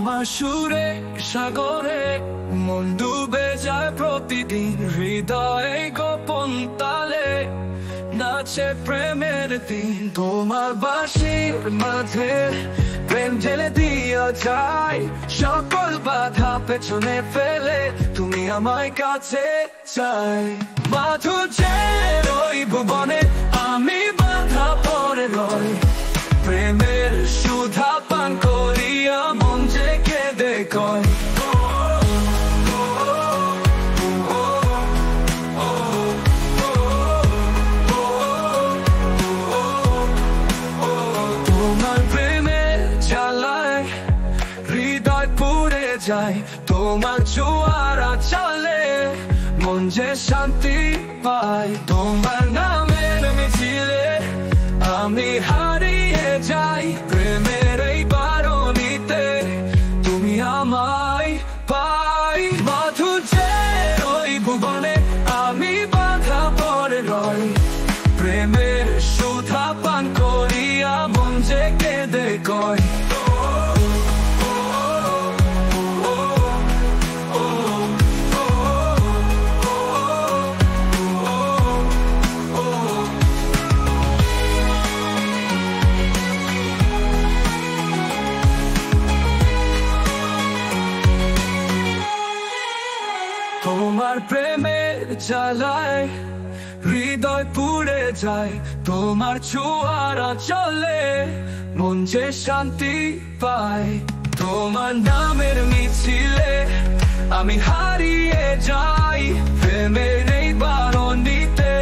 তোমার সুরে সাগরে মন ডুবে যায় প্রতিদিন, হৃদয়ে গোপন তালে নাচে প্রেমের দিন। তোমার বাঁশির মাঝে প্রেম ঢেলে দিয়া যায়, সকল বাধা পেছনে ফেলে তুমি আমায় কাছে চাই। মাধুর্যের ওই ভুবনে আমি বাধা পড়ে রই, প্রেমের সুধা পান করিয়া মন যে কেঁদে কয়। তোমার প্রেমের জ্বালায় হৃদয় পুড়ে যায়, তোমার জোয়ারা চলে মন যে শান্তি পায়। তোমার নামের মিছিলে আমি হারিয়ে যাই, প্রেমের এই বারণীতে তুমি আমায় পাই। মাধুর্যের ওই ভুবনে আমি বাধা পড়ে রই, প্রেমের সুধা পান করিয়া মন যে কেঁদে কয়। তোমার প্রেমের জ্বালায় হৃদয় পুড়ে যায়, তোমার ছোঁয়ারা চলে মন যে শান্তি পায়। তোমার নামের মিছিলে আমি হারিয়ে যাই, প্রেমের এই বারণীতে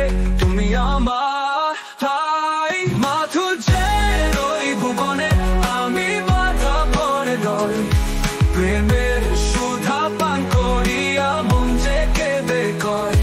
তুমি আমার ঠাই। মাধুর্যের ওই ভুবনে আমি বাধা পড়ে রই, প্রেমের সুধা পান করিয়া মন যে কেঁদে কয়।